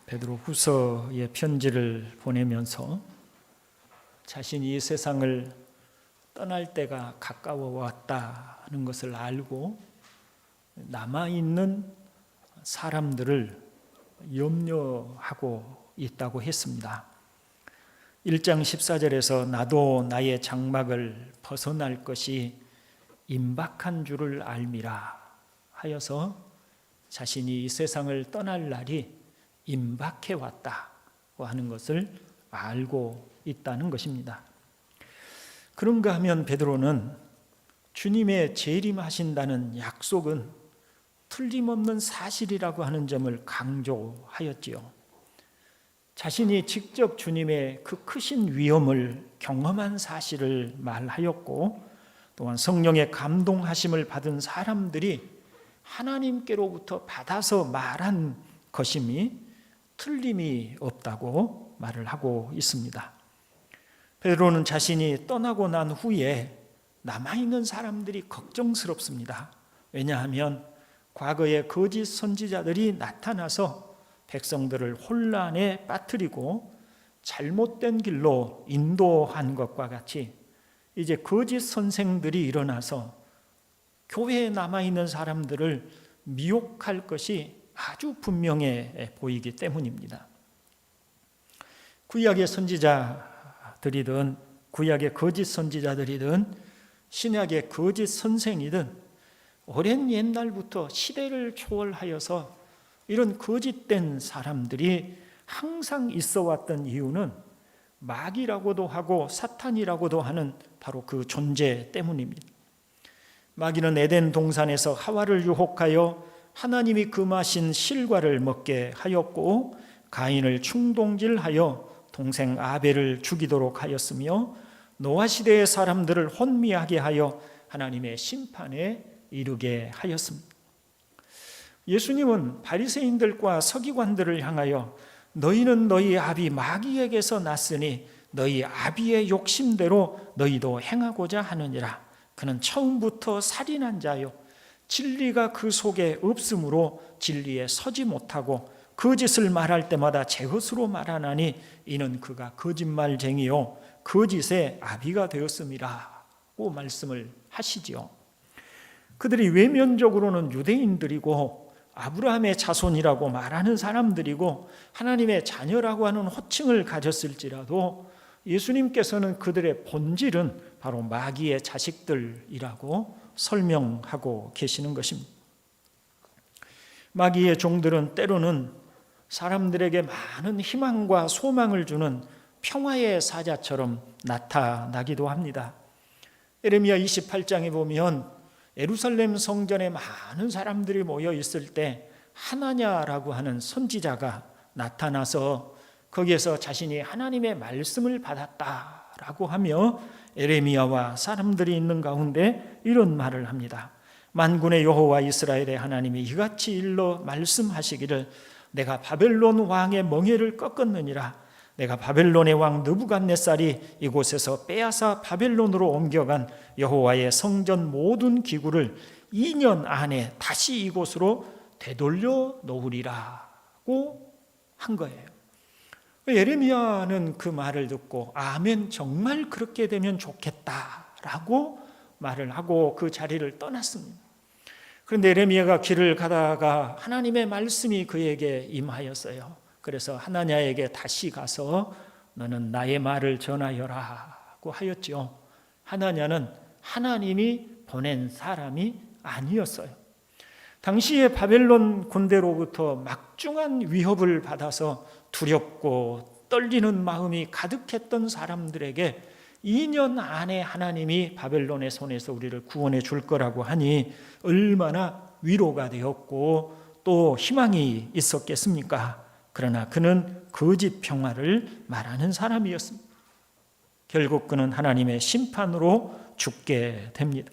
베드로후서의 편지를 보내면서 자신이 이 세상을 떠날 때가 가까워 왔다는 것을 알고 남아있는 사람들을 염려하고 있다고 했습니다. 1장 14절에서 나도 나의 장막을 벗어날 것이 임박한 줄을 알미라 하여서 자신이 이 세상을 떠날 날이 임박해 왔다고 하는 것을 알고 있다는 것입니다. 그런가 하면 베드로는 주님의 재림하신다는 약속은 틀림없는 사실이라고 하는 점을 강조하였지요. 자신이 직접 주님의 그 크신 위엄을 경험한 사실을 말하였고, 또한 성령의 감동하심을 받은 사람들이 하나님께로부터 받아서 말한 것임이 틀림이 없다고 말을 하고 있습니다. 베드로는 자신이 떠나고 난 후에 남아있는 사람들이 걱정스럽습니다. 왜냐하면 과거에 거짓 선지자들이 나타나서 백성들을 혼란에 빠뜨리고 잘못된 길로 인도한 것과 같이 이제 거짓 선생들이 일어나서 교회에 남아있는 사람들을 미혹할 것이 아주 분명해 보이기 때문입니다. 구약의 선지자들이든 구약의 거짓 선지자들이든 신약의 거짓 선생이든 오랜 옛날부터 시대를 초월하여서 이런 거짓된 사람들이 항상 있어 왔던 이유는 마귀라고도 하고 사탄이라고도 하는 바로 그 존재 때문입니다. 마귀는 에덴 동산에서 하와를 유혹하여 하나님이 금하신 실과를 먹게 하였고, 가인을 충동질하여 동생 아벨을 죽이도록 하였으며, 노아 시대의 사람들을 혼미하게 하여 하나님의 심판에 이르게 하였습니다. 예수님은 바리새인들과 서기관들을 향하여 너희는 너희 아비 마귀에게서 났으니 너희 아비의 욕심대로 너희도 행하고자 하느니라. 그는 처음부터 살인한 자요, 진리가 그 속에 없으므로 진리에 서지 못하고 거짓을 말할 때마다 제 것으로 말하나니 이는 그가 거짓말쟁이요 거짓의 아비가 되었음이라고 말씀을 하시지요. 그들이 외면적으로는 유대인들이고 아브라함의 자손이라고 말하는 사람들이고 하나님의 자녀라고 하는 호칭을 가졌을지라도 예수님께서는 그들의 본질은 바로 마귀의 자식들이라고 설명하고 계시는 것입니다. 마귀의 종들은 때로는 사람들에게 많은 희망과 소망을 주는 평화의 사자처럼 나타나기도 합니다. 예레미야 28장에 보면 예루살렘 성전에 많은 사람들이 모여 있을 때 하나냐라고 하는 선지자가 나타나서 거기에서 자신이 하나님의 말씀을 받았다라고 하며 예레미야와 사람들이 있는 가운데 이런 말을 합니다. 만군의 여호와 이스라엘의 하나님이 이같이 일러 말씀하시기를 내가 바벨론 왕의 멍에를 꺾었느니라. 내가 바벨론의 왕 느부갓네살이 이곳에서 빼앗아 바벨론으로 옮겨간 여호와의 성전 모든 기구를 2년 안에 다시 이곳으로 되돌려 놓으리라고 한 거예요. 예레미야는 그 말을 듣고 아멘, 정말 그렇게 되면 좋겠다라고 말을 하고 그 자리를 떠났습니다. 그런데 예레미야가 길을 가다가 하나님의 말씀이 그에게 임하였어요. 그래서 하나냐에게 다시 가서 너는 나의 말을 전하여라고 하였죠. 하나냐는 하나님이 보낸 사람이 아니었어요. 당시에 바벨론 군대로부터 막중한 위협을 받아서 두렵고 떨리는 마음이 가득했던 사람들에게 2년 안에 하나님이 바벨론의 손에서 우리를 구원해 줄 거라고 하니 얼마나 위로가 되었고 또 희망이 있었겠습니까? 그러나 그는 거짓 평화를 말하는 사람이었습니다. 결국 그는 하나님의 심판으로 죽게 됩니다.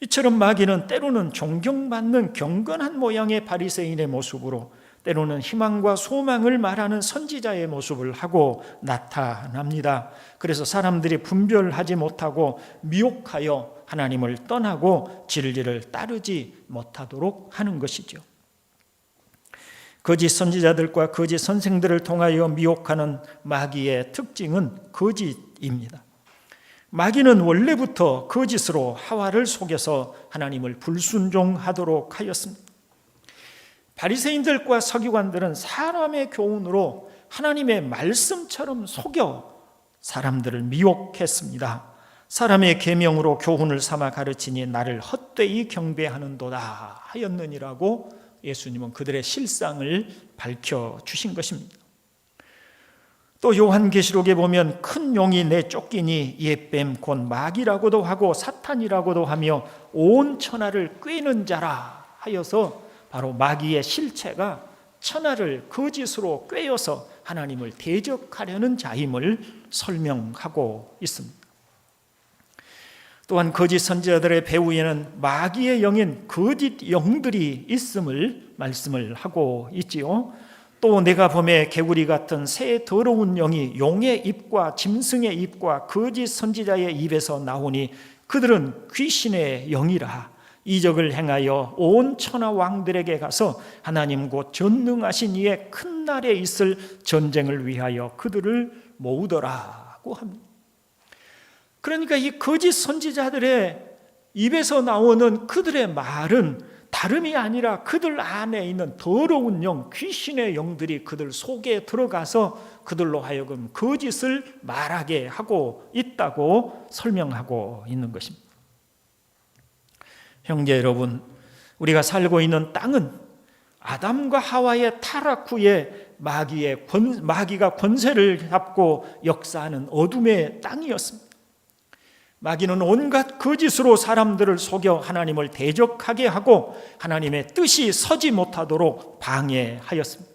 이처럼 마귀는 때로는 존경받는 경건한 모양의 바리새인의 모습으로, 때로는 희망과 소망을 말하는 선지자의 모습을 하고 나타납니다. 그래서 사람들이 분별하지 못하고 미혹하여 하나님을 떠나고 진리를 따르지 못하도록 하는 것이죠. 거짓 선지자들과 거짓 선생들을 통하여 미혹하는 마귀의 특징은 거짓입니다. 마귀는 원래부터 거짓으로 하와를 속여서 하나님을 불순종하도록 하였습니다. 바리새인들과 서기관들은 사람의 교훈으로 하나님의 말씀처럼 속여 사람들을 미혹했습니다. 사람의 계명으로 교훈을 삼아 가르치니 나를 헛되이 경배하는도다 하였느니라고 예수님은 그들의 실상을 밝혀주신 것입니다. 또 요한계시록에 보면 큰 용이 내쫓기니 옛뱀 곧 마귀라고도 하고 사탄이라고도 하며 온 천하를 꿰는 자라 하여서 바로 마귀의 실체가 천하를 거짓으로 꿰어서 하나님을 대적하려는 자임을 설명하고 있습니다. 또한 거짓 선지자들의 배후에는 마귀의 영인 거짓 영들이 있음을 말씀을 하고 있지요. 또 내가 범에 개구리 같은 새 더러운 영이 용의 입과 짐승의 입과 거짓 선지자의 입에서 나오니 그들은 귀신의 영이라 이적을 행하여 온 천하 왕들에게 가서 하나님 곧 전능하신 이의 큰 날에 있을 전쟁을 위하여 그들을 모으더라고 합니다. 그러니까 이 거짓 선지자들의 입에서 나오는 그들의 말은 다름이 아니라 그들 안에 있는 더러운 영, 귀신의 영들이 그들 속에 들어가서 그들로 하여금 거짓을 말하게 하고 있다고 설명하고 있는 것입니다. 형제 여러분, 우리가 살고 있는 땅은 아담과 하와의 타락 후에 마귀가 권세를 잡고 역사하는 어둠의 땅이었습니다. 마귀는 온갖 거짓으로 사람들을 속여 하나님을 대적하게 하고 하나님의 뜻이 서지 못하도록 방해하였습니다.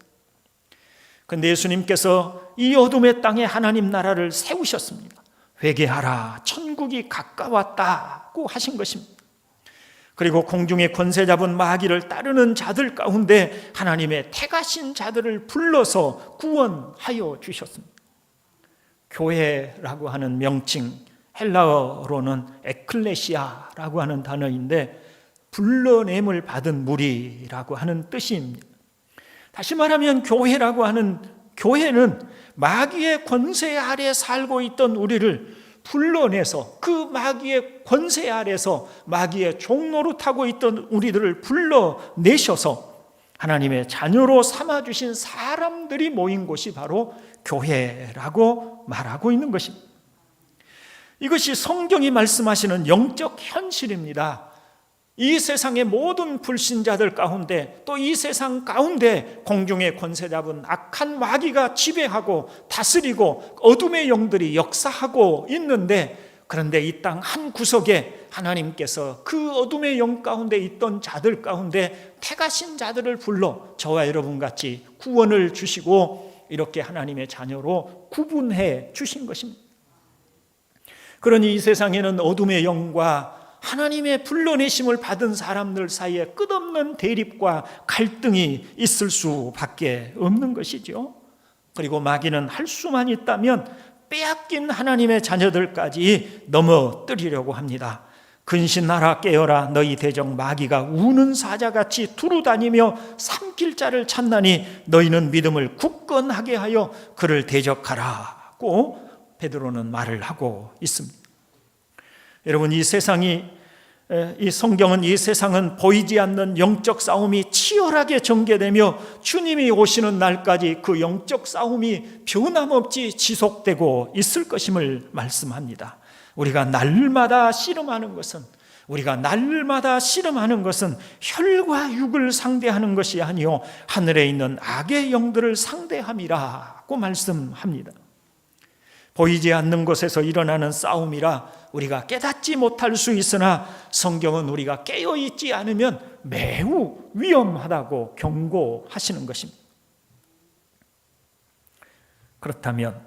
그런데 예수님께서 이 어둠의 땅에 하나님 나라를 세우셨습니다. 회개하라, 천국이 가까웠다고 하신 것입니다. 그리고 공중의 권세 잡은 마귀를 따르는 자들 가운데 하나님의 택하신 자들을 불러서 구원하여 주셨습니다. 교회라고 하는 명칭, 헬라어로는 에클레시아라고 하는 단어인데 불러냄을 받은 무리라고 하는 뜻입니다. 다시 말하면 교회라고 하는 교회는 마귀의 권세 아래 살고 있던 우리를 불러내서 그 마귀의 권세 아래서 마귀의 종노릇하고 있던 우리들을 불러내셔서 하나님의 자녀로 삼아주신 사람들이 모인 곳이 바로 교회라고 말하고 있는 것입니다. 이것이 성경이 말씀하시는 영적 현실입니다. 이 세상의 모든 불신자들 가운데 또 이 세상 가운데 공중의 권세 잡은 악한 마귀가 지배하고 다스리고 어둠의 영들이 역사하고 있는데, 그런데 이 땅 한 구석에 하나님께서 그 어둠의 영 가운데 있던 자들 가운데 택하신 자들을 불러 저와 여러분 같이 구원을 주시고 이렇게 하나님의 자녀로 구분해 주신 것입니다. 그러니 이 세상에는 어둠의 영과 하나님의 불러내심을 받은 사람들 사이에 끝없는 대립과 갈등이 있을 수밖에 없는 것이죠. 그리고 마귀는 할 수만 있다면 빼앗긴 하나님의 자녀들까지 넘어뜨리려고 합니다. 근신하라 깨어라, 너희 대적 마귀가 우는 사자같이 두루다니며 삼킬 자를 찾나니 너희는 믿음을 굳건하게 하여 그를 대적하라고 베드로는 말을 하고 있습니다. 여러분, 이 성경은 이 세상은 보이지 않는 영적 싸움이 치열하게 전개되며 주님이 오시는 날까지 그 영적 싸움이 변함없이 지속되고 있을 것임을 말씀합니다. 우리가 날마다 씨름하는 것은 혈과 육을 상대하는 것이 아니요 하늘에 있는 악의 영들을 상대함이라고 말씀합니다. 보이지 않는 곳에서 일어나는 싸움이라 우리가 깨닫지 못할 수 있으나 성경은 우리가 깨어있지 않으면 매우 위험하다고 경고하시는 것입니다. 그렇다면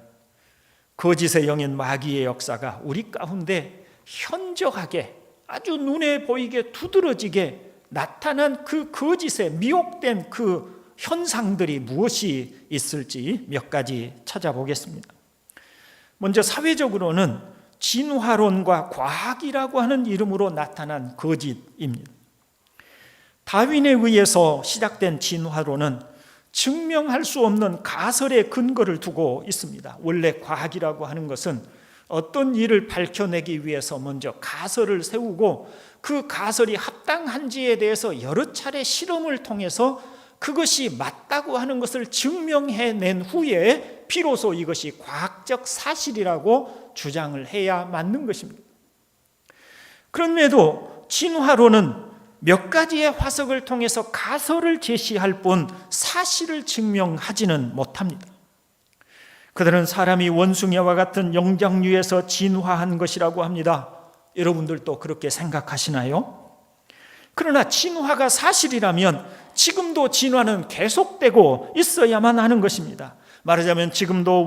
거짓의 영인 마귀의 역사가 우리 가운데 현저하게 아주 눈에 보이게 두드러지게 나타난 그 거짓에 미혹된 그 현상들이 무엇이 있을지 몇 가지 찾아보겠습니다. 먼저 사회적으로는 진화론과 과학이라고 하는 이름으로 나타난 거짓입니다. 다윈에 의해서 시작된 진화론은 증명할 수 없는 가설의 근거를 두고 있습니다. 원래 과학이라고 하는 것은 어떤 일을 밝혀내기 위해서 먼저 가설을 세우고 그 가설이 합당한지에 대해서 여러 차례 실험을 통해서 그것이 맞다고 하는 것을 증명해낸 후에 비로소 이것이 과학적 사실이라고 주장을 해야 맞는 것입니다. 그럼에도 진화론은 몇 가지의 화석을 통해서 가설을 제시할 뿐 사실을 증명하지는 못합니다. 그들은 사람이 원숭이와 같은 영장류에서 진화한 것이라고 합니다. 여러분들도 그렇게 생각하시나요? 그러나 진화가 사실이라면 지금도 진화는 계속되고 있어야만 하는 것입니다. 말하자면 지금도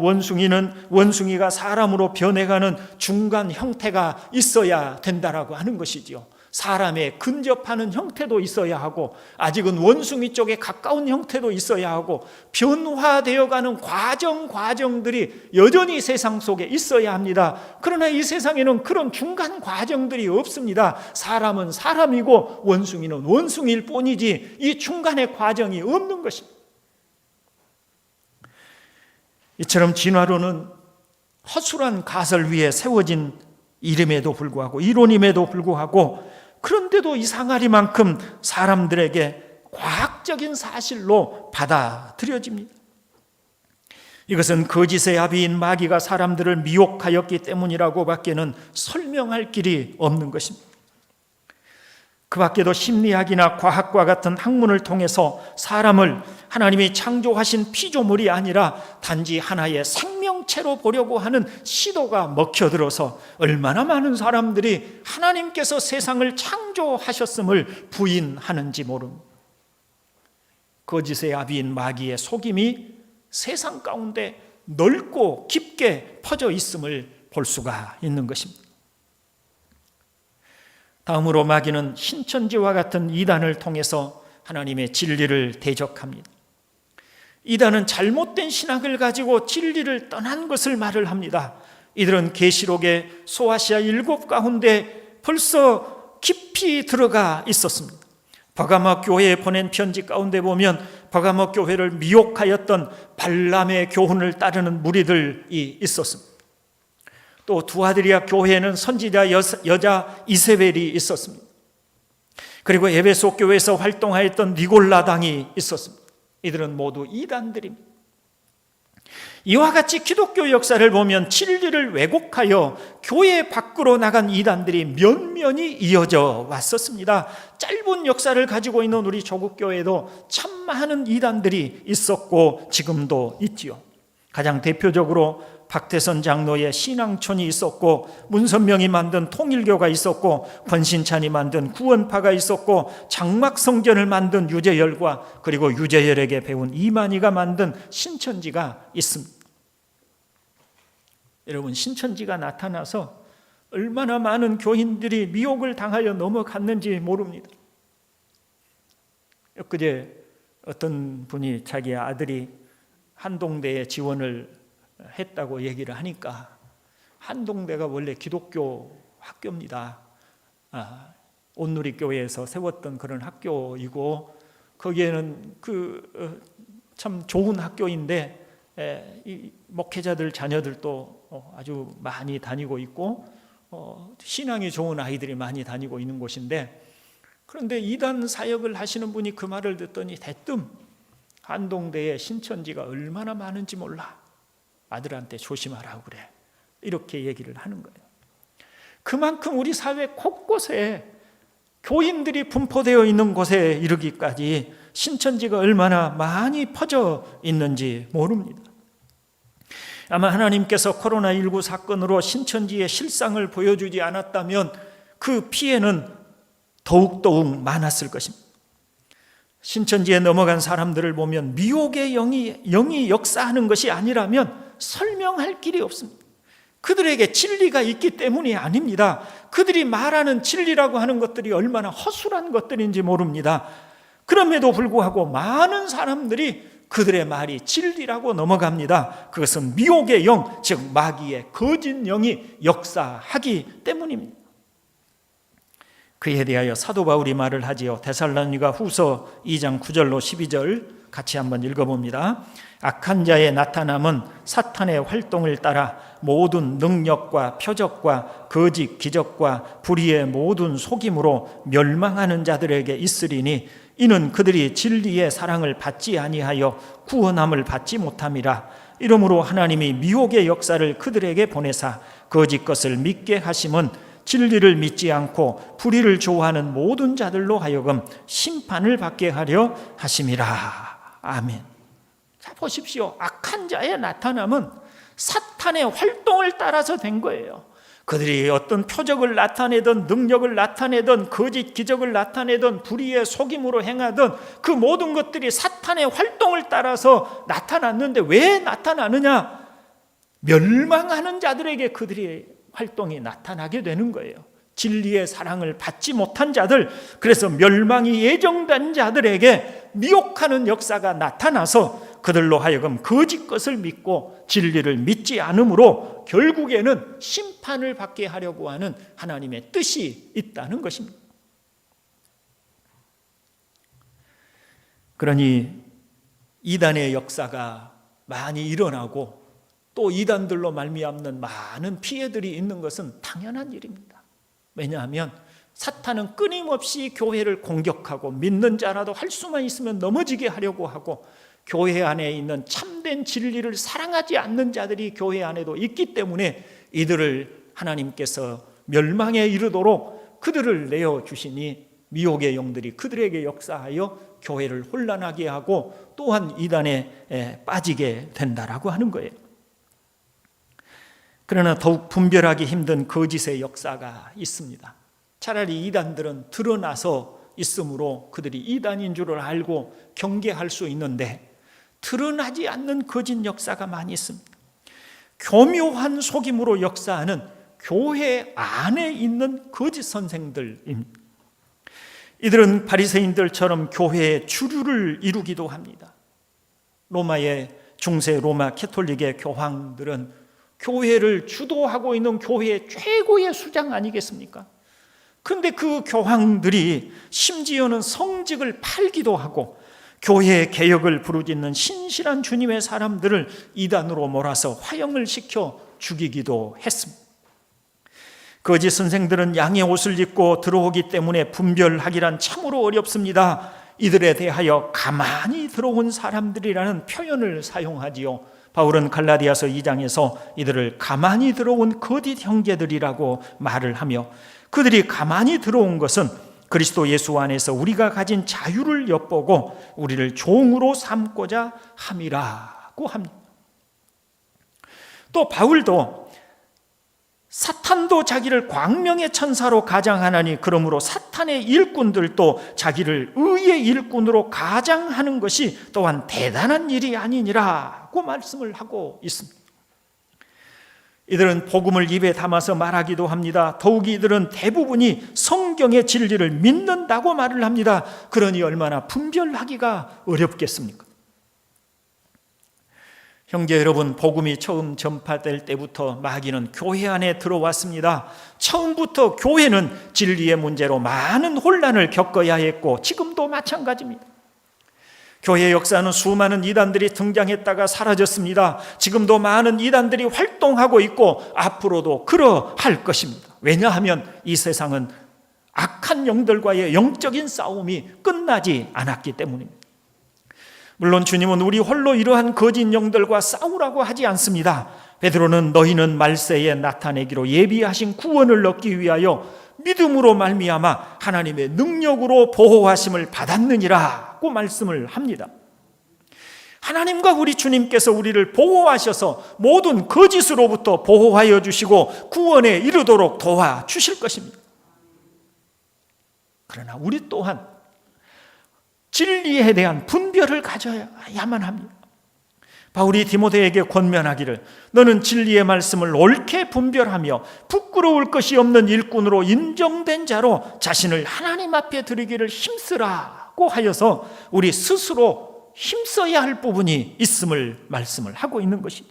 원숭이가 사람으로 변해가는 중간 형태가 있어야 된다라고 하는 것이지요. 사람에 근접하는 형태도 있어야 하고 아직은 원숭이 쪽에 가까운 형태도 있어야 하고 변화되어가는 과정들이 여전히 세상 속에 있어야 합니다. 그러나 이 세상에는 그런 중간 과정들이 없습니다. 사람은 사람이고 원숭이는 원숭이일 뿐이지 이 중간의 과정이 없는 것입니다. 이처럼 진화론은 허술한 가설 위에 세워진 이름에도 불구하고 이론임에도 불구하고 그런데도 이상하리만큼 사람들에게 과학적인 사실로 받아들여집니다. 이것은 거짓의 아비인 마귀가 사람들을 미혹하였기 때문이라고 밖에는 설명할 길이 없는 것입니다. 그 밖에도 심리학이나 과학과 같은 학문을 통해서 사람을 하나님이 창조하신 피조물이 아니라 단지 하나의 생명체로 보려고 하는 시도가 먹혀들어서 얼마나 많은 사람들이 하나님께서 세상을 창조하셨음을 부인하는지 모릅니다. 거짓의 아비인 마귀의 속임이 세상 가운데 넓고 깊게 퍼져 있음을 볼 수가 있는 것입니다. 다음으로 마귀는 신천지와 같은 이단을 통해서 하나님의 진리를 대적합니다. 이단은 잘못된 신학을 가지고 진리를 떠난 것을 말을 합니다. 이들은 계시록의 소아시아 7 가운데 벌써 깊이 들어가 있었습니다. 버가모 교회에 보낸 편지 가운데 보면 버가모 교회를 미혹하였던 발람의 교훈을 따르는 무리들이 있었습니다. 또 두아드리아 교회에는 선지자 여자 이세벨이 있었습니다. 그리고 에베소 교회에서 활동하였던 니골라당이 있었습니다. 이들은 모두 이단들입니다. 이와 같이 기독교 역사를 보면 진리를 왜곡하여 교회 밖으로 나간 이단들이 면면이 이어져 왔었습니다. 짧은 역사를 가지고 있는 우리 조국교회도 참 많은 이단들이 있었고 지금도 있지요. 가장 대표적으로 박태선 장로의 신앙촌이 있었고 문선명이 만든 통일교가 있었고 권신찬이 만든 구원파가 있었고 장막성전을 만든 유재열과 그리고 유재열에게 배운 이만희가 만든 신천지가 있습니다. 여러분, 신천지가 나타나서 얼마나 많은 교인들이 미혹을 당하여 넘어갔는지 모릅니다. 엊그제 어떤 분이 자기 아들이 한동대에 지원을 했다고 얘기를 하니까 한동대가 원래 기독교 학교입니다. 온누리교회에서 세웠던 그런 학교이고 거기에는 참 좋은 학교인데 이 목회자들 자녀들도 아주 많이 다니고 있고 신앙이 좋은 아이들이 많이 다니고 있는 곳인데 그런데 이단 사역을 하시는 분이 그 말을 듣더니 대뜸 한동대에 신천지가 얼마나 많은지 몰라. 아들한테 조심하라고 그래. 이렇게 얘기를 하는 거예요. 그만큼 우리 사회 곳곳에 교인들이 분포되어 있는 곳에 이르기까지 신천지가 얼마나 많이 퍼져 있는지 모릅니다. 아마 하나님께서 코로나19 사건으로 신천지의 실상을 보여주지 않았다면 그 피해는 더욱 많았을 것입니다. 신천지에 넘어간 사람들을 보면 미혹의 영이 역사하는 것이 아니라면 설명할 길이 없습니다. 그들에게 진리가 있기 때문이 아닙니다. 그들이 말하는 진리라고 하는 것들이 얼마나 허술한 것들인지 모릅니다. 그럼에도 불구하고 많은 사람들이 그들의 말이 진리라고 넘어갑니다. 그것은 미혹의 영, 즉 마귀의 거짓 영이 역사하기 때문입니다. 그에 대하여 사도 바울이 말을 하지요. 데살로니가 후서 2장 9절로 12절 같이 한번 읽어봅니다. 악한 자의 나타남은 사탄의 활동을 따라 모든 능력과 표적과 거짓 기적과 불의의 모든 속임으로 멸망하는 자들에게 있으리니 이는 그들이 진리의 사랑을 받지 아니하여 구원함을 받지 못함이라. 이러므로 하나님이 미혹의 역사를 그들에게 보내사 거짓 것을 믿게 하심은 진리를 믿지 않고 불의를 좋아하는 모든 자들로 하여금 심판을 받게 하려 하심이라. 아멘. 자, 보십시오. 악한 자의 나타남은 사탄의 활동을 따라서 된 거예요. 그들이 어떤 표적을 나타내든 능력을 나타내든 거짓 기적을 나타내든 불의의 속임으로 행하든 그 모든 것들이 사탄의 활동을 따라서 나타났는데 왜 나타나느냐? 멸망하는 자들에게 그들의 활동이 나타나게 되는 거예요. 진리의 사랑을 받지 못한 자들, 그래서 멸망이 예정된 자들에게 미혹하는 역사가 나타나서 그들로 하여금 거짓 것을 믿고 진리를 믿지 않으므로 결국에는 심판을 받게 하려고 하는 하나님의 뜻이 있다는 것입니다. 그러니 이단의 역사가 많이 일어나고 또 이단들로 말미암는 많은 피해들이 있는 것은 당연한 일입니다. 왜냐하면 사탄은 끊임없이 교회를 공격하고 믿는 자라도 할 수만 있으면 넘어지게 하려고 하고 교회 안에 있는 참된 진리를 사랑하지 않는 자들이 교회 안에도 있기 때문에 이들을 하나님께서 멸망에 이르도록 그들을 내어주시니 미혹의 영들이 그들에게 역사하여 교회를 혼란하게 하고 또한 이단에 빠지게 된다라고 하는 거예요. 그러나 더욱 분별하기 힘든 거짓의 역사가 있습니다. 차라리 이단들은 드러나서 있으므로 그들이 이단인 줄을 알고 경계할 수 있는데 드러나지 않는 거짓 역사가 많이 있습니다. 교묘한 속임으로 역사하는 교회 안에 있는 거짓 선생들입니다. 이들은 바리새인들처럼 교회의 주류를 이루기도 합니다. 로마의 중세 로마 캐톨릭의 교황들은 교회를 주도하고 있는 교회의 최고의 수장 아니겠습니까? 그런데 그 교황들이 심지어는 성직을 팔기도 하고 교회의 개혁을 부르짖는 신실한 주님의 사람들을 이단으로 몰아서 화형을 시켜 죽이기도 했습니다. 거짓 선생들은 양의 옷을 입고 들어오기 때문에 분별하기란 참으로 어렵습니다. 이들에 대하여 가만히 들어온 사람들이라는 표현을 사용하지요. 바울은 갈라디아서 2장에서 이들을 가만히 들어온 거짓 형제들이라고 말을 하며 그들이 가만히 들어온 것은 그리스도 예수 안에서 우리가 가진 자유를 엿보고 우리를 종으로 삼고자 함이라고 합니다. 또 바울도 사탄도 자기를 광명의 천사로 가장하나니 그러므로 사탄의 일꾼들도 자기를 의의 일꾼으로 가장하는 것이 또한 대단한 일이 아니니라고 말씀을 하고 있습니다. 이들은 복음을 입에 담아서 말하기도 합니다. 더욱이 이들은 대부분이 성경의 진리를 믿는다고 말을 합니다. 그러니 얼마나 분별하기가 어렵겠습니까? 형제 여러분, 복음이 처음 전파될 때부터 마귀는 교회 안에 들어왔습니다. 처음부터 교회는 진리의 문제로 많은 혼란을 겪어야 했고 지금도 마찬가지입니다. 교회 역사는 수많은 이단들이 등장했다가 사라졌습니다. 지금도 많은 이단들이 활동하고 있고 앞으로도 그러할 것입니다. 왜냐하면 이 세상은 악한 영들과의 영적인 싸움이 끝나지 않았기 때문입니다. 물론 주님은 우리 홀로 이러한 거짓 영들과 싸우라고 하지 않습니다. 베드로는 너희는 말세에 나타내기로 예비하신 구원을 얻기 위하여 믿음으로 말미암아 하나님의 능력으로 보호하심을 받았느니라고 말씀을 합니다. 하나님과 우리 주님께서 우리를 보호하셔서 모든 거짓으로부터 보호하여 주시고 구원에 이르도록 도와주실 것입니다. 그러나 우리 또한 진리에 대한 분별을 가져야만 합니다. 바울이 디모데에게 권면하기를 너는 진리의 말씀을 옳게 분별하며 부끄러울 것이 없는 일꾼으로 인정된 자로 자신을 하나님 앞에 드리기를 힘쓰라고 하여서 우리 스스로 힘써야 할 부분이 있음을 말씀을 하고 있는 것이죠.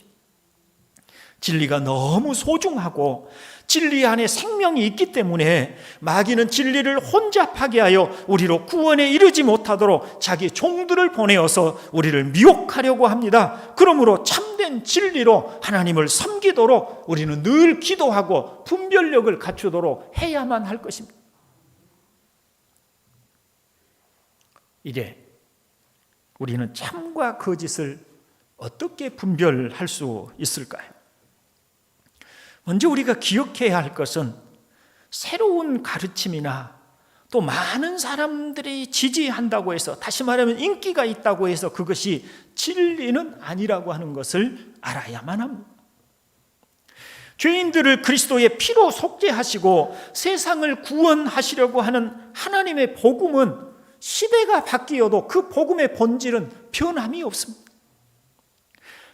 진리가 너무 소중하고 진리 안에 생명이 있기 때문에 마귀는 진리를 혼자 파괴하여 우리로 구원에 이르지 못하도록 자기 종들을 보내어서 우리를 미혹하려고 합니다. 그러므로 참된 진리로 하나님을 섬기도록 우리는 늘 기도하고 분별력을 갖추도록 해야만 할 것입니다. 이래 우리는 참과 거짓을 어떻게 분별할 수 있을까요? 먼저 우리가 기억해야 할 것은 새로운 가르침이나 또 많은 사람들이 지지한다고 해서, 다시 말하면 인기가 있다고 해서 그것이 진리는 아니라고 하는 것을 알아야만 합니다. 죄인들을 그리스도의 피로 속죄하시고 세상을 구원하시려고 하는 하나님의 복음은 시대가 바뀌어도 그 복음의 본질은 변함이 없습니다.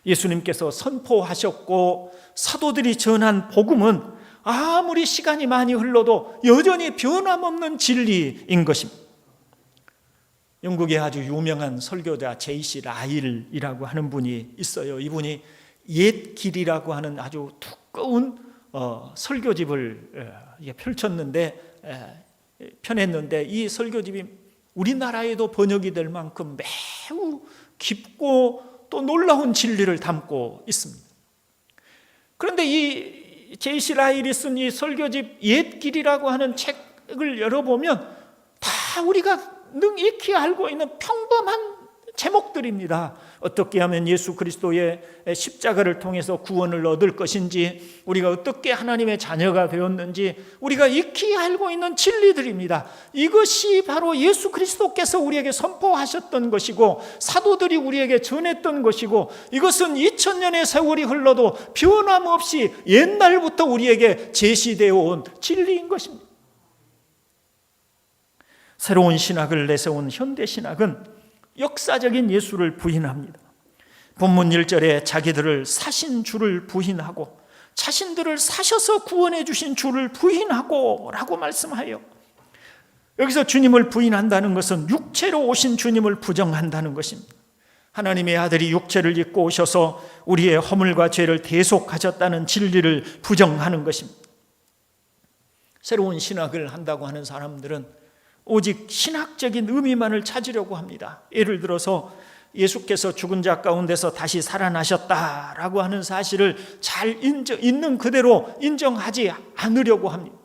예수님께서 선포하셨고 사도들이 전한 복음은 아무리 시간이 많이 흘러도 여전히 변함없는 진리인 것입니다. 영국의 아주 유명한 설교자 J.C. 라일이라고 하는 분이 있어요. 이분이 옛 길이라고 하는 아주 두꺼운 설교집을 펼쳤는데, 펴냈는데 이 설교집이 우리나라에도 번역이 될 만큼 매우 깊고 또 놀라운 진리를 담고 있습니다. 그런데 이 J.C. 라일이 쓴 이 설교집 옛 길이라고 하는 책을 열어보면 다 우리가 능 익히 알고 있는 평범한 제목들입니다. 어떻게 하면 예수 그리스도의 십자가를 통해서 구원을 얻을 것인지, 우리가 어떻게 하나님의 자녀가 되었는지 우리가 익히 알고 있는 진리들입니다. 이것이 바로 예수 그리스도께서 우리에게 선포하셨던 것이고 사도들이 우리에게 전했던 것이고, 이것은 2000년의 세월이 흘러도 변함없이 옛날부터 우리에게 제시되어 온 진리인 것입니다. 새로운 신학을 내세운 현대신학은 역사적인 예수를 부인합니다. 본문 1절에 자기들을 사신 주를 부인하고 자신들을 사셔서 구원해 주신 주를 부인하고 라고 말씀하여, 여기서 주님을 부인한다는 것은 육체로 오신 주님을 부정한다는 것입니다. 하나님의 아들이 육체를 입고 오셔서 우리의 허물과 죄를 대속하셨다는 진리를 부정하는 것입니다. 새로운 신학을 한다고 하는 사람들은 오직 신학적인 의미만을 찾으려고 합니다. 예를 들어서 예수께서 죽은 자 가운데서 다시 살아나셨다라고 하는 사실을 잘 있는 그대로 인정하지 않으려고 합니다.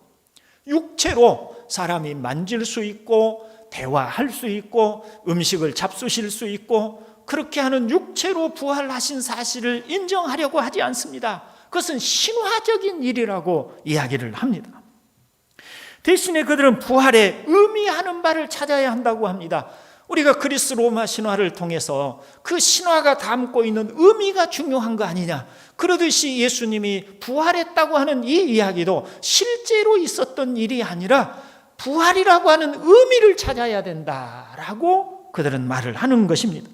육체로 사람이 만질 수 있고 대화할 수 있고 음식을 잡수실 수 있고 그렇게 하는 육체로 부활하신 사실을 인정하려고 하지 않습니다. 그것은 신화적인 일이라고 이야기를 합니다. 대신에 그들은 부활의 의미하는 바를 찾아야 한다고 합니다. 우리가 그리스 로마 신화를 통해서 그 신화가 담고 있는 의미가 중요한 거 아니냐, 그러듯이 예수님이 부활했다고 하는 이 이야기도 실제로 있었던 일이 아니라 부활이라고 하는 의미를 찾아야 된다라고 그들은 말을 하는 것입니다.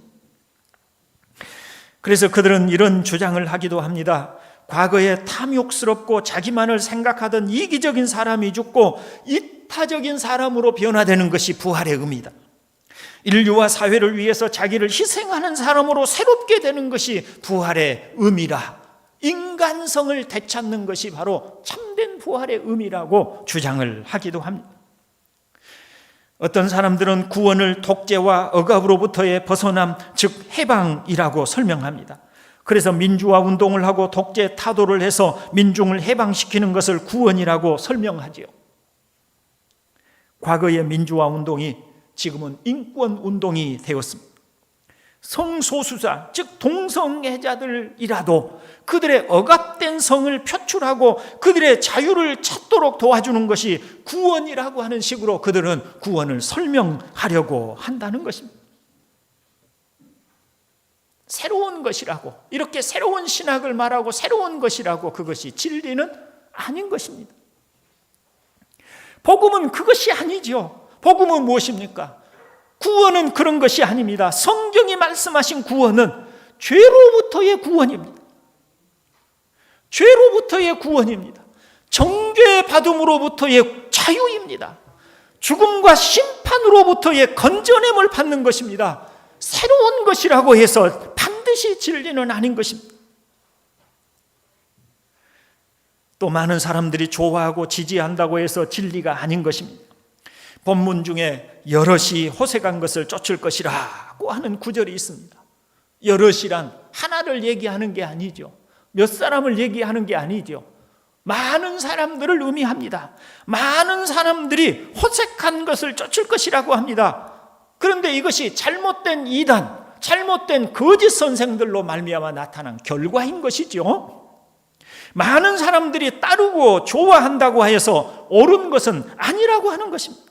그래서 그들은 이런 주장을 하기도 합니다. 과거에 탐욕스럽고 자기만을 생각하던 이기적인 사람이 죽고 이타적인 사람으로 변화되는 것이 부활의 의미다. 인류와 사회를 위해서 자기를 희생하는 사람으로 새롭게 되는 것이 부활의 의미라. 인간성을 되찾는 것이 바로 참된 부활의 의미라고 주장을 하기도 합니다. 어떤 사람들은 구원을 독재와 억압으로부터의 벗어남, 즉 해방이라고 설명합니다. 그래서 민주화 운동을 하고 독재 타도를 해서 민중을 해방시키는 것을 구원이라고 설명하지요. 과거의 민주화 운동이 지금은 인권 운동이 되었습니다. 성소수자, 즉 동성애자들이라도 그들의 억압된 성을 표출하고 그들의 자유를 찾도록 도와주는 것이 구원이라고 하는 식으로 그들은 구원을 설명하려고 한다는 것입니다. 새로운 것이라고, 이렇게 새로운 신학을 말하고 새로운 것이라고 그것이 진리는 아닌 것입니다. 복음은 그것이 아니죠. 복음은 무엇입니까? 구원은 그런 것이 아닙니다. 성경이 말씀하신 구원은 죄로부터의 구원입니다. 죄로부터의 구원입니다. 정죄 받음으로부터의 자유입니다. 죽음과 심판으로부터의 건져냄을 받는 것입니다. 새로운 것이라고 해서 반드시 진리는 아닌 것입니다. 또 많은 사람들이 좋아하고 지지한다고 해서 진리가 아닌 것입니다. 본문 중에 여럿이 호색한 것을 쫓을 것이라고 하는 구절이 있습니다. 여럿이란 하나를 얘기하는 게 아니죠. 몇 사람을 얘기하는 게 아니죠. 많은 사람들을 의미합니다. 많은 사람들이 호색한 것을 쫓을 것이라고 합니다. 그런데 이것이 잘못된 이단, 잘못된 거짓 선생들로 말미암아 나타난 결과인 것이죠. 많은 사람들이 따르고 좋아한다고 해서 옳은 것은 아니라고 하는 것입니다.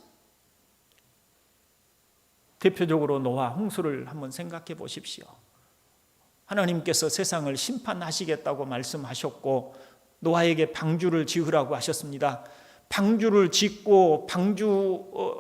대표적으로 노아 홍수를 한번 생각해 보십시오. 하나님께서 세상을 심판하시겠다고 말씀하셨고 노아에게 방주를 지으라고 하셨습니다. 방주를 짓고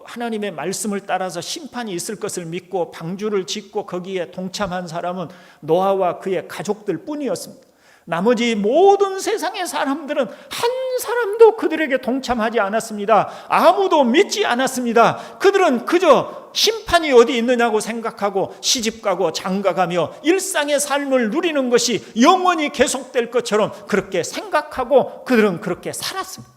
하나님의 말씀을 따라서 심판이 있을 것을 믿고 방주를 짓고 거기에 동참한 사람은 노아와 그의 가족들 뿐이었습니다. 나머지 모든 세상의 사람들은 한 사람도 그들에게 동참하지 않았습니다. 아무도 믿지 않았습니다. 그들은 그저 심판이 어디 있느냐고 생각하고 시집가고 장가가며 일상의 삶을 누리는 것이 영원히 계속될 것처럼 그렇게 생각하고 그들은 그렇게 살았습니다.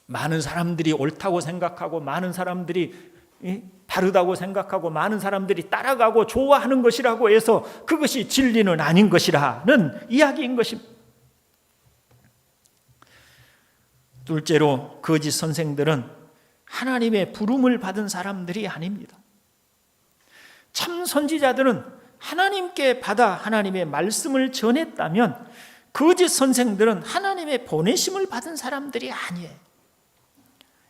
많은 사람들이 옳다고 생각하고 많은 사람들이 바르다고 생각하고 많은 사람들이 따라가고 좋아하는 것이라고 해서 그것이 진리는 아닌 것이라는 이야기인 것입니다. 둘째로 거짓 선생들은 하나님의 부름을 받은 사람들이 아닙니다. 참 선지자들은 하나님께 받아 하나님의 말씀을 전했다면 거짓 선생들은 하나님의 보내심을 받은 사람들이 아니에요.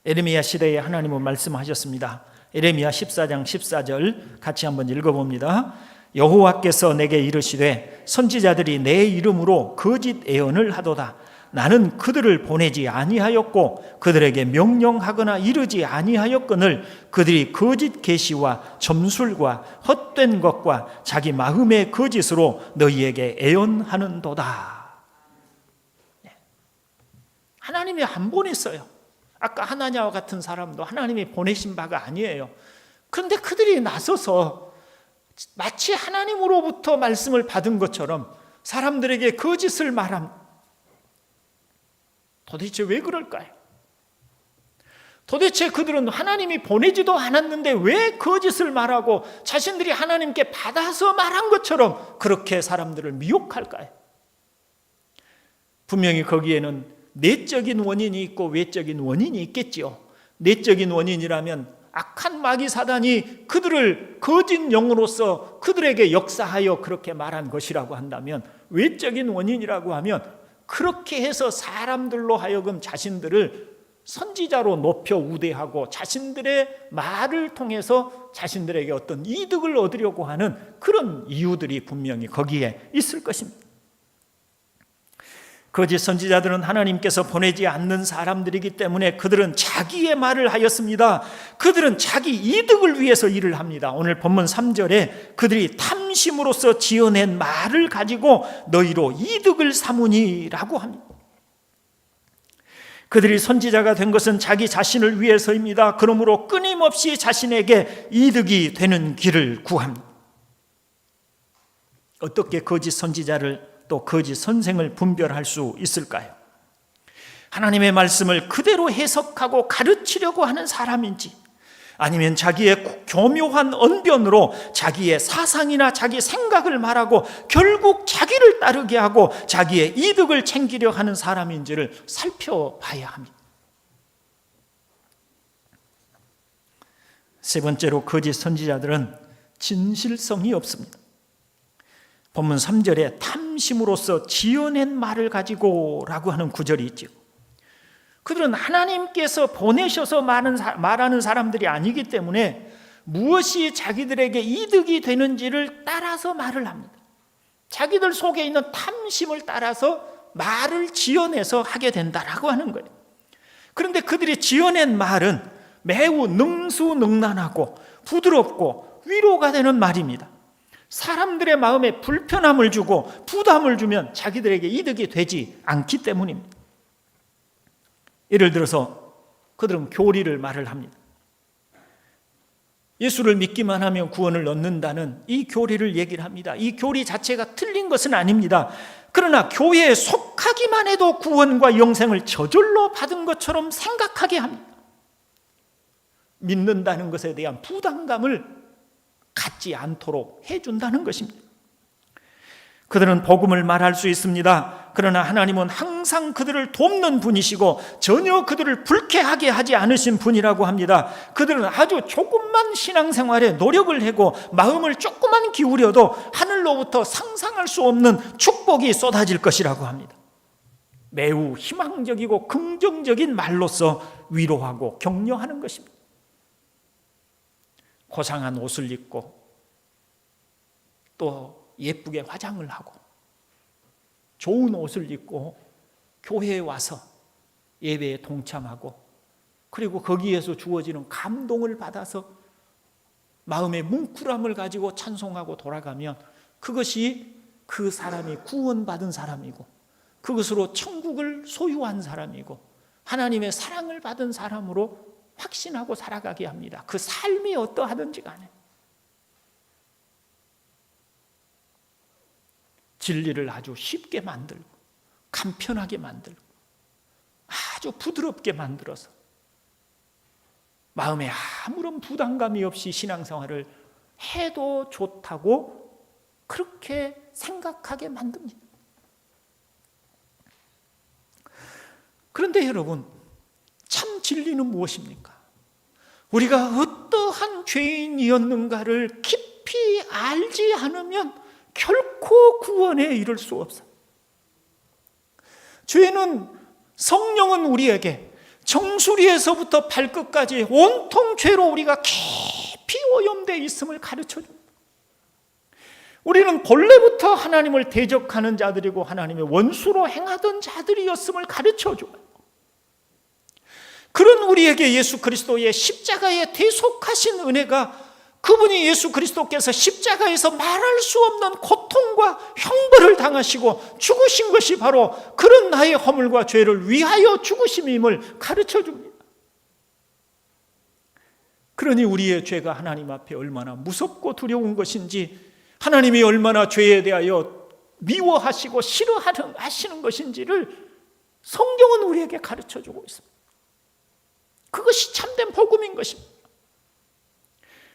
에레미야 시대에 하나님은 말씀하셨습니다. 에레미야 14장 14절 같이 한번 읽어봅니다. 여호와께서 내게 이르시되 선지자들이 내 이름으로 거짓 예언을 하도다. 나는 그들을 보내지 아니하였고 그들에게 명령하거나 이르지 아니하였거늘 그들이 거짓 계시와 점술과 헛된 것과 자기 마음의 거짓으로 너희에게 예언하는도다. 하나님이 안 보냈어요. 아까 하나냐와 같은 사람도 하나님이 보내신 바가 아니에요. 그런데 그들이 나서서 마치 하나님으로부터 말씀을 받은 것처럼 사람들에게 거짓을 말합니다. 도대체 왜 그럴까요? 도대체 그들은 하나님이 보내지도 않았는데 왜 거짓을 말하고 자신들이 하나님께 받아서 말한 것처럼 그렇게 사람들을 미혹할까요? 분명히 거기에는 내적인 원인이 있고 외적인 원인이 있겠지요. 내적인 원인이라면 악한 마귀 사단이 그들을 거짓 영으로서 그들에게 역사하여 그렇게 말한 것이라고 한다면, 외적인 원인이라고 하면 그렇게 해서 사람들로 하여금 자신들을 선지자로 높여 우대하고 자신들의 말을 통해서 자신들에게 어떤 이득을 얻으려고 하는 그런 이유들이 분명히 거기에 있을 것입니다. 거짓 선지자들은 하나님께서 보내지 않는 사람들이기 때문에 그들은 자기의 말을 하였습니다. 그들은 자기 이득을 위해서 일을 합니다. 오늘 본문 3절에 그들이 탐심으로써 지어낸 말을 가지고 너희로 이득을 삼으니라고 합니다. 그들이 선지자가 된 것은 자기 자신을 위해서입니다. 그러므로 끊임없이 자신에게 이득이 되는 길을 구합니다. 어떻게 거짓 선지자를 또 거짓 선생을 분별할 수 있을까요? 하나님의 말씀을 그대로 해석하고 가르치려고 하는 사람인지, 아니면 자기의 교묘한 언변으로 자기의 사상이나 자기 생각을 말하고 결국 자기를 따르게 하고 자기의 이득을 챙기려 하는 사람인지를 살펴봐야 합니다. 세 번째로 거짓 선지자들은 진실성이 없습니다. 본문 3절에 탐심으로써 지어낸 말을 가지고 라고 하는 구절이 있죠. 그들은 하나님께서 보내셔서 말하는 사람들이 아니기 때문에 무엇이 자기들에게 이득이 되는지를 따라서 말을 합니다. 자기들 속에 있는 탐심을 따라서 말을 지어내서 하게 된다라고 하는 거예요. 그런데 그들이 지어낸 말은 매우 능수능란하고 부드럽고 위로가 되는 말입니다. 사람들의 마음에 불편함을 주고 부담을 주면 자기들에게 이득이 되지 않기 때문입니다. 예를 들어서 그들은 교리를 말을 합니다. 예수를 믿기만 하면 구원을 얻는다는 이 교리를 얘기를 합니다. 이 교리 자체가 틀린 것은 아닙니다. 그러나 교회에 속하기만 해도 구원과 영생을 저절로 받은 것처럼 생각하게 합니다. 믿는다는 것에 대한 부담감을 갖지 않도록 해준다는 것입니다. 그들은 복음을 말할 수 있습니다. 그러나 하나님은 항상 그들을 돕는 분이시고 전혀 그들을 불쾌하게 하지 않으신 분이라고 합니다. 그들은 아주 조금만 신앙생활에 노력을 하고 마음을 조금만 기울여도 하늘로부터 상상할 수 없는 축복이 쏟아질 것이라고 합니다. 매우 희망적이고 긍정적인 말로서 위로하고 격려하는 것입니다. 고상한 옷을 입고 또 예쁘게 화장을 하고 좋은 옷을 입고 교회에 와서 예배에 동참하고 그리고 거기에서 주어지는 감동을 받아서 마음의 뭉클함을 가지고 찬송하고 돌아가면 그것이 그 사람이 구원받은 사람이고 그것으로 천국을 소유한 사람이고 하나님의 사랑을 받은 사람으로 확신하고 살아가게 합니다. 그 삶이 어떠하든지 간에 진리를 아주 쉽게 만들고 간편하게 만들고 아주 부드럽게 만들어서 마음에 아무런 부담감이 없이 신앙생활을 해도 좋다고 그렇게 생각하게 만듭니다. 그런데 여러분, 참 진리는 무엇입니까? 우리가 어떠한 죄인이었는가를 깊이 알지 않으면 결코 구원에 이를 수 없어요. 죄는 성령은 우리에게 정수리에서부터 발끝까지 온통 죄로 우리가 깊이 오염되어 있음을 가르쳐줍니다. 우리는 본래부터 하나님을 대적하는 자들이고 하나님의 원수로 행하던 자들이었음을 가르쳐줘요. 그런 우리에게 예수 그리스도의 십자가에 대속하신 은혜가 그분이 예수 그리스도께서 십자가에서 말할 수 없는 고통과 형벌을 당하시고 죽으신 것이 바로 그런 나의 허물과 죄를 위하여 죽으심임을 가르쳐줍니다. 그러니 우리의 죄가 하나님 앞에 얼마나 무섭고 두려운 것인지 하나님이 얼마나 죄에 대하여 미워하시고 싫어하시는 것인지를 성경은 우리에게 가르쳐주고 있습니다. 그것이 참된 복음인 것입니다.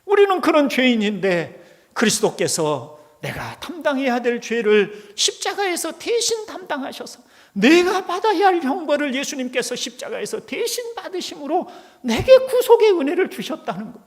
우리는 그런 죄인인데 그리스도께서 내가 담당해야 될 죄를 십자가에서 대신 담당하셔서 내가 받아야 할 형벌을 예수님께서 십자가에서 대신 받으심으로 내게 구속의 은혜를 주셨다는 것.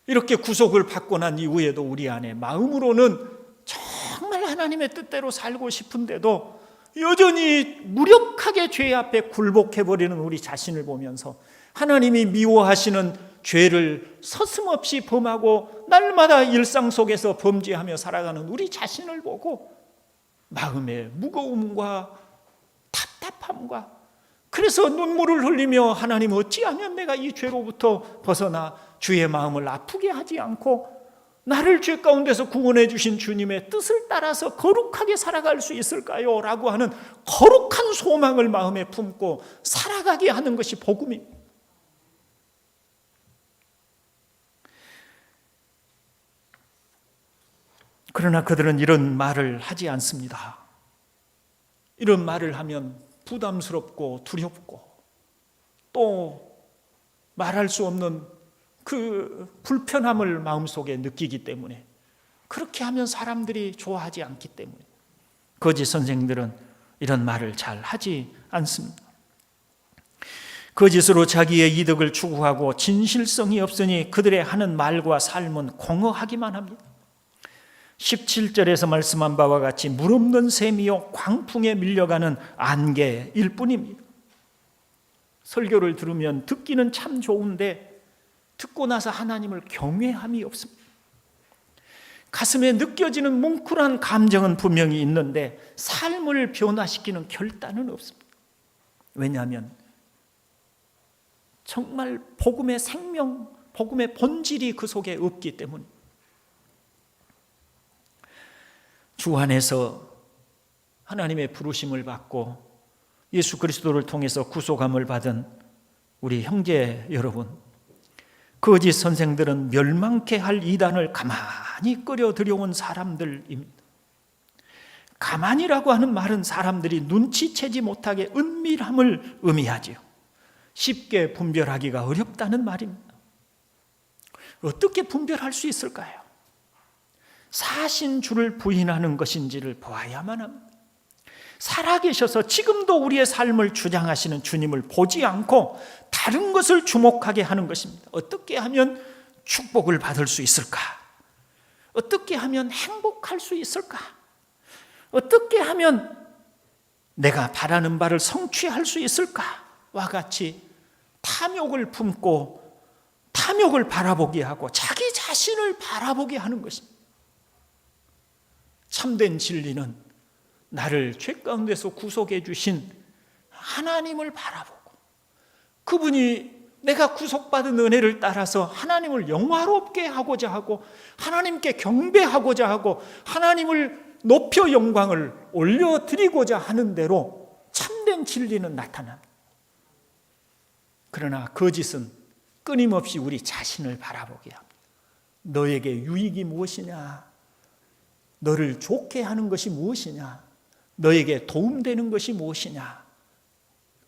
이렇게 구속을 받고 난 이후에도 우리 안에 마음으로는 정말 하나님의 뜻대로 살고 싶은데도 여전히 무력하게 죄 앞에 굴복해버리는 우리 자신을 보면서 하나님이 미워하시는 죄를 서슴없이 범하고 날마다 일상 속에서 범죄하며 살아가는 우리 자신을 보고 마음의 무거움과 답답함과 그래서 눈물을 흘리며 하나님 어찌하면 내가 이 죄로부터 벗어나 주의 마음을 아프게 하지 않고 나를 죄 가운데서 구원해 주신 주님의 뜻을 따라서 거룩하게 살아갈 수 있을까요? 라고 하는 거룩한 소망을 마음에 품고 살아가게 하는 것이 복음입니다. 그러나 그들은 이런 말을 하지 않습니다. 이런 말을 하면 부담스럽고 두렵고 또 말할 수 없는 그 불편함을 마음속에 느끼기 때문에 그렇게 하면 사람들이 좋아하지 않기 때문에 거짓 선생들은 이런 말을 잘 하지 않습니다. 거짓으로 자기의 이득을 추구하고 진실성이 없으니 그들의 하는 말과 삶은 공허하기만 합니다. 17절에서 말씀한 바와 같이 물 없는 샘이요 광풍에 밀려가는 안개일 뿐입니다. 설교를 들으면 듣기는 참 좋은데 듣고 나서 하나님을 경외함이 없습니다. 가슴에 느껴지는 뭉클한 감정은 분명히 있는데 삶을 변화시키는 결단은 없습니다. 왜냐하면 정말 복음의 생명, 복음의 본질이 그 속에 없기 때문입니다. 주 안에서 하나님의 부르심을 받고 예수 그리스도를 통해서 구속함을 받은 우리 형제 여러분, 거짓 선생들은 멸망케 할 이단을 가만히 끌어 들여온 사람들입니다. 가만이라고 하는 말은 사람들이 눈치채지 못하게 은밀함을 의미하지요. 쉽게 분별하기가 어렵다는 말입니다. 어떻게 분별할 수 있을까요? 사신 주를 부인하는 것인지를 보아야만 합니다. 살아계셔서 지금도 우리의 삶을 주장하시는 주님을 보지 않고 다른 것을 주목하게 하는 것입니다. 어떻게 하면 축복을 받을 수 있을까? 어떻게 하면 행복할 수 있을까? 어떻게 하면 내가 바라는 바를 성취할 수 있을까와 같이 탐욕을 품고 탐욕을 바라보게 하고 자기 자신을 바라보게 하는 것입니다. 참된 진리는 나를 죄 가운데서 구속해 주신 하나님을 바라보고 그분이 내가 구속받은 은혜를 따라서 하나님을 영화롭게 하고자 하고 하나님께 경배하고자 하고 하나님을 높여 영광을 올려드리고자 하는 대로 참된 진리는 나타납니다. 그러나 거짓은 끊임없이 우리 자신을 바라보게 합니다. 너에게 유익이 무엇이냐? 너를 좋게 하는 것이 무엇이냐? 너에게 도움되는 것이 무엇이냐?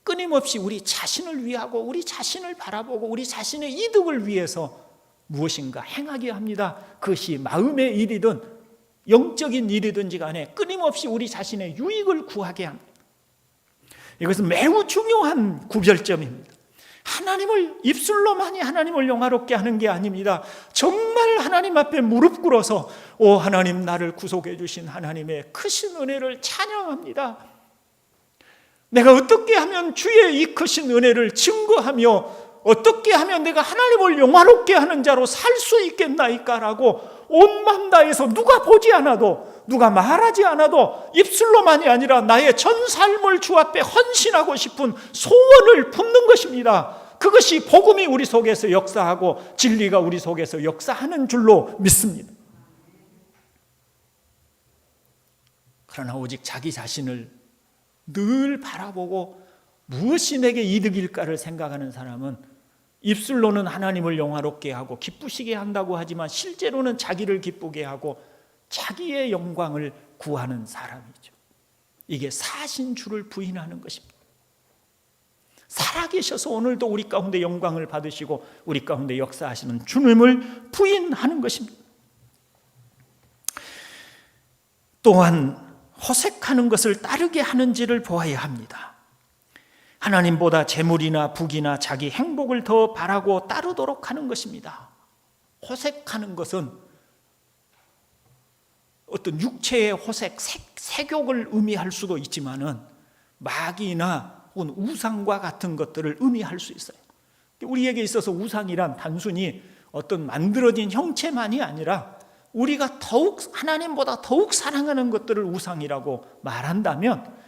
끊임없이 우리 자신을 위하고 우리 자신을 바라보고 우리 자신의 이득을 위해서 무엇인가 행하게 합니다. 그것이 마음의 일이든 영적인 일이든지 간에 끊임없이 우리 자신의 유익을 구하게 합니다. 이것은 매우 중요한 구별점입니다. 하나님을 입술로만이 하나님을 영화롭게 하는 게 아닙니다. 정말 하나님 앞에 무릎 꿇어서 오 하나님, 나를 구속해 주신 하나님의 크신 은혜를 찬양합니다. 내가 어떻게 하면 주의 이 크신 은혜를 증거하며 어떻게 하면 내가 하나님을 영화롭게 하는 자로 살 수 있겠나이까라고 온 마음 다해서 누가 보지 않아도 누가 말하지 않아도 입술로만이 아니라 나의 전 삶을 주 앞에 헌신하고 싶은 소원을 품는 것입니다. 그것이 복음이 우리 속에서 역사하고 진리가 우리 속에서 역사하는 줄로 믿습니다. 그러나 오직 자기 자신을 늘 바라보고 무엇이 내게 이득일까를 생각하는 사람은 입술로는 하나님을 영화롭게 하고 기쁘시게 한다고 하지만 실제로는 자기를 기쁘게 하고 자기의 영광을 구하는 사람이죠. 이게 사신 주를 부인하는 것입니다. 살아계셔서 오늘도 우리 가운데 영광을 받으시고 우리 가운데 역사하시는 주님을 부인하는 것입니다. 또한 호색하는 것을 따르게 하는지를 보아야 합니다. 하나님보다 재물이나 부귀나 자기 행복을 더 바라고 따르도록 하는 것입니다. 호색하는 것은 어떤 육체의 호색, 색욕을 의미할 수도 있지만은 마귀나 혹은 우상과 같은 것들을 의미할 수 있어요. 우리에게 있어서 우상이란 단순히 어떤 만들어진 형체만이 아니라 우리가 더욱 하나님보다 더욱 사랑하는 것들을 우상이라고 말한다면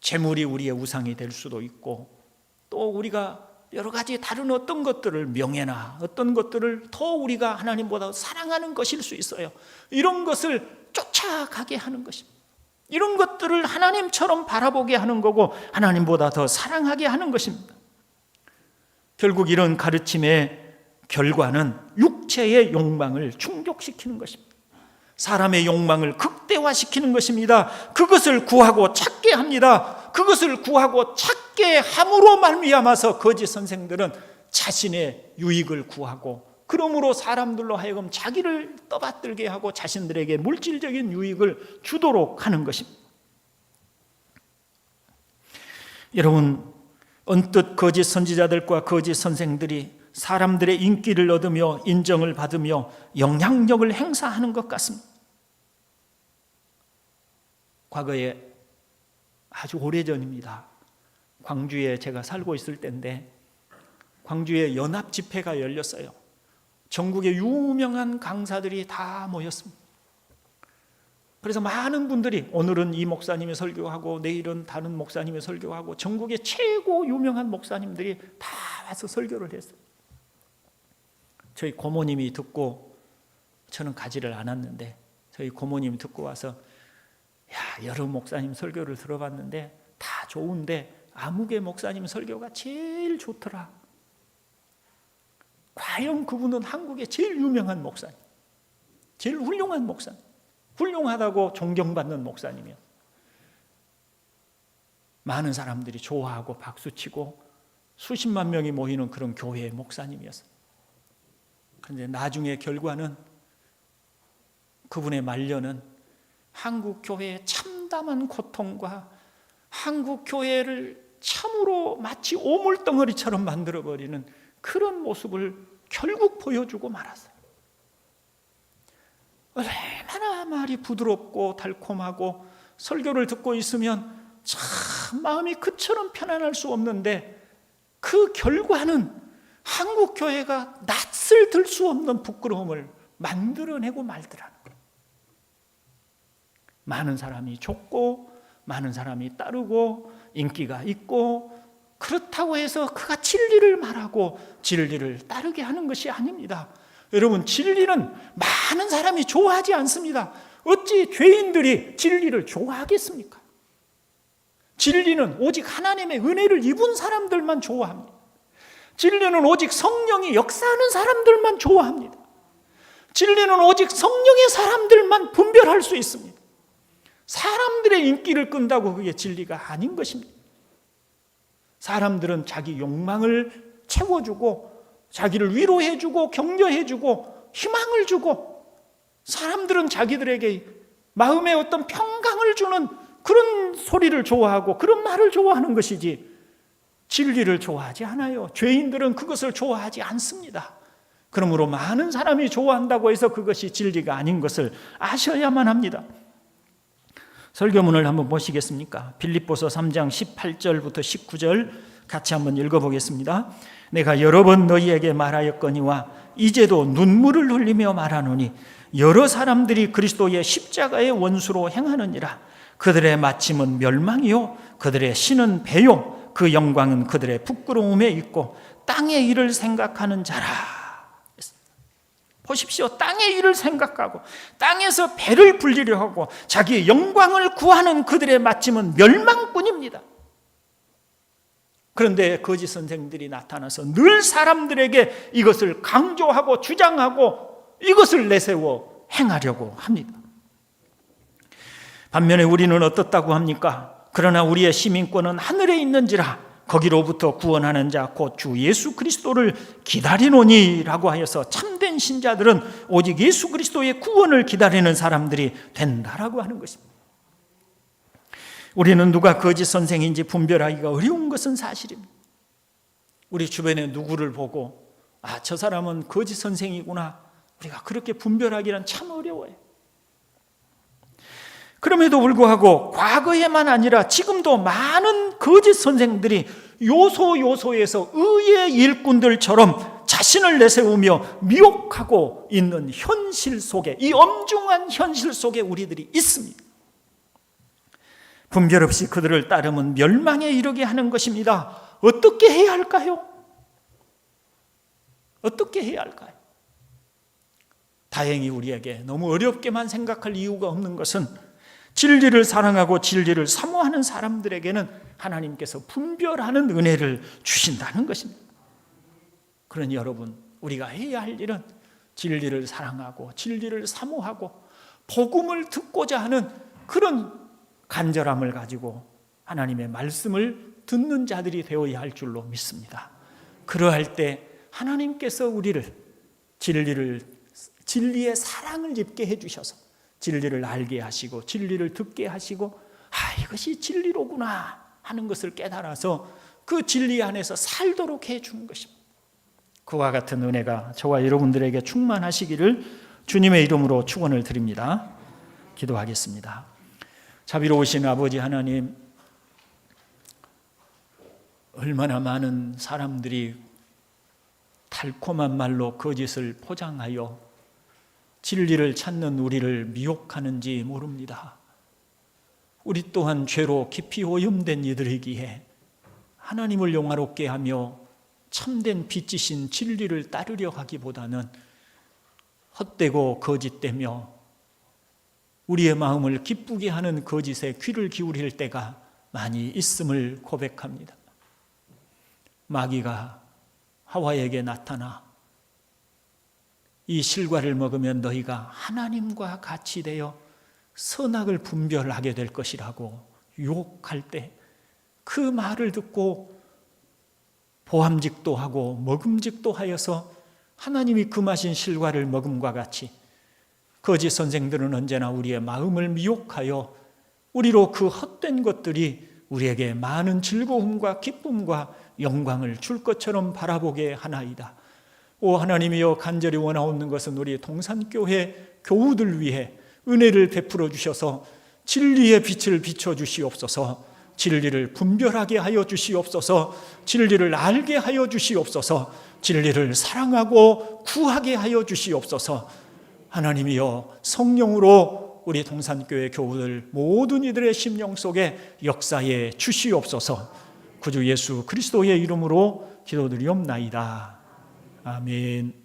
재물이 우리의 우상이 될 수도 있고 또 우리가 여러 가지 다른 어떤 것들을 명예나 어떤 것들을 더 우리가 하나님보다 사랑하는 것일 수 있어요. 이런 것을 쫓아가게 하는 것입니다. 이런 것들을 하나님처럼 바라보게 하는 거고 하나님보다 더 사랑하게 하는 것입니다. 결국 이런 가르침의 결과는 육체의 욕망을 충족시키는 것입니다. 사람의 욕망을 극대화시키는 것입니다. 그것을 구하고 찾게 합니다. 그것을 구하고 찾게 함으로 말미암아서 거짓 선생들은 자신의 유익을 구하고 그러므로 사람들로 하여금 자기를 떠받들게 하고 자신들에게 물질적인 유익을 주도록 하는 것입니다. 여러분, 언뜻 거짓 선지자들과 거짓 선생들이 사람들의 인기를 얻으며 인정을 받으며 영향력을 행사하는 것 같습니다. 과거에 아주 오래전입니다. 광주에 제가 살고 있을 때인데 광주에 연합 집회가 열렸어요. 전국의 유명한 강사들이 다 모였습니다. 그래서 많은 분들이 오늘은 이 목사님이 설교하고 내일은 다른 목사님이 설교하고 전국의 최고 유명한 목사님들이 다 와서 설교를 했어요. 저희 고모님이 듣고 저는 가지를 않았는데 저희 고모님이 듣고 와서 야, 여러 목사님 설교를 들어봤는데 다 좋은데 아무개 목사님 설교가 제일 좋더라. 과연 그분은 한국의 제일 유명한 목사님, 제일 훌륭한 목사님, 훌륭하다고 존경받는 목사님이요. 많은 사람들이 좋아하고 박수치고 수십만 명이 모이는 그런 교회의 목사님이었어요. 그런데 나중에 결과는 그분의 말년은 한국 교회의 참담한 고통과 한국 교회를 참으로 마치 오물덩어리처럼 만들어버리는 그런 모습을 결국 보여주고 말았어요. 얼마나 말이 부드럽고 달콤하고 설교를 듣고 있으면 참 마음이 그처럼 편안할 수 없는데 그 결과는 한국 교회가 낯을 들 수 없는 부끄러움을 만들어내고 말더라는 거예요. 많은 사람이 좁고 많은 사람이 따르고 인기가 있고 그렇다고 해서 그가 진리를 말하고 진리를 따르게 하는 것이 아닙니다. 여러분, 진리는 많은 사람이 좋아하지 않습니다. 어찌 죄인들이 진리를 좋아하겠습니까? 진리는 오직 하나님의 은혜를 입은 사람들만 좋아합니다. 진리는 오직 성령이 역사하는 사람들만 좋아합니다. 진리는 오직 성령의 사람들만 분별할 수 있습니다. 사람들의 인기를 끈다고 그게 진리가 아닌 것입니다. 사람들은 자기 욕망을 채워주고 자기를 위로해주고 격려해주고 희망을 주고 사람들은 자기들에게 마음에 어떤 평강을 주는 그런 소리를 좋아하고 그런 말을 좋아하는 것이지 진리를 좋아하지 않아요. 죄인들은 그것을 좋아하지 않습니다. 그러므로 많은 사람이 좋아한다고 해서 그것이 진리가 아닌 것을 아셔야만 합니다. 설교문을 한번 보시겠습니까? 빌립보서 3장 18절부터 19절 같이 한번 읽어보겠습니다. 내가 여러 번 너희에게 말하였거니와 이제도 눈물을 흘리며 말하노니 여러 사람들이 그리스도의 십자가의 원수로 행하느니라. 그들의 마침은 멸망이요 그들의 신은 배요 그 영광은 그들의 부끄러움에 있고 땅의 일을 생각하는 자라. 보십시오. 땅의 일을 생각하고 땅에서 배를 불리려 하고 자기의 영광을 구하는 그들의 마침은 멸망뿐입니다. 그런데 거짓 선생들이 나타나서 늘 사람들에게 이것을 강조하고 주장하고 이것을 내세워 행하려고 합니다. 반면에 우리는 어떻다고 합니까? 그러나 우리의 시민권은 하늘에 있는지라 거기로부터 구원하는 자 곧 주 예수 그리스도를 기다리노니라고 하여서 참된 신자들은 오직 예수 그리스도의 구원을 기다리는 사람들이 된다라고 하는 것입니다. 우리는 누가 거짓 선생인지 분별하기가 어려운 것은 사실입니다. 우리 주변에 누구를 보고 저 사람은 거짓 선생이구나 우리가 그렇게 분별하기는 참 어려워요. 그럼에도 불구하고 과거에만 아니라 지금도 많은 거짓 선생들이 요소요소에서 의의 일꾼들처럼 자신을 내세우며 미혹하고 있는 현실 속에, 이 엄중한 현실 속에 우리들이 있습니다. 분별 없이 그들을 따르면 멸망에 이르게 하는 것입니다. 어떻게 해야 할까요? 어떻게 해야 할까요? 다행히 우리에게 너무 어렵게만 생각할 이유가 없는 것은 진리를 사랑하고 진리를 사모하는 사람들에게는 하나님께서 분별하는 은혜를 주신다는 것입니다. 그러니 여러분, 우리가 해야 할 일은 진리를 사랑하고 진리를 사모하고 복음을 듣고자 하는 그런 간절함을 가지고 하나님의 말씀을 듣는 자들이 되어야 할 줄로 믿습니다. 그러할 때 하나님께서 우리를 진리의 사랑을 입게 해주셔서 진리를 알게 하시고 진리를 듣게 하시고 이것이 진리로구나 하는 것을 깨달아서 그 진리 안에서 살도록 해주는 것입니다. 그와 같은 은혜가 저와 여러분들에게 충만하시기를 주님의 이름으로 축원을 드립니다. 기도하겠습니다. 자비로우신 아버지 하나님, 얼마나 많은 사람들이 달콤한 말로 거짓을 포장하여 진리를 찾는 우리를 미혹하는지 모릅니다. 우리 또한 죄로 깊이 오염된 이들이기에 하나님을 영화롭게 하며 참된 빛이신 진리를 따르려 하기보다는 헛되고 거짓되며 우리의 마음을 기쁘게 하는 거짓에 귀를 기울일 때가 많이 있음을 고백합니다. 마귀가 하와에게 나타나 이 실과를 먹으면 너희가 하나님과 같이 되어 선악을 분별하게 될 것이라고 유혹할 때 그 말을 듣고 보암직도 하고 먹음직도 하여서 하나님이 금하신 실과를 먹음과 같이 거짓 선생들은 언제나 우리의 마음을 미혹하여 우리로 그 헛된 것들이 우리에게 많은 즐거움과 기쁨과 영광을 줄 것처럼 바라보게 하나이다. 오 하나님이여, 간절히 원하옵는 것은 우리 동산교회 교우들 위해 은혜를 베풀어 주셔서 진리의 빛을 비춰 주시옵소서. 진리를 분별하게 하여 주시옵소서. 진리를 알게 하여 주시옵소서. 진리를 사랑하고 구하게 하여 주시옵소서. 하나님이여, 성령으로 우리 동산교회 교우들 모든 이들의 심령 속에 역사해 주시옵소서. 구주 예수 그리스도의 이름으로 기도드리옵나이다. 아멘.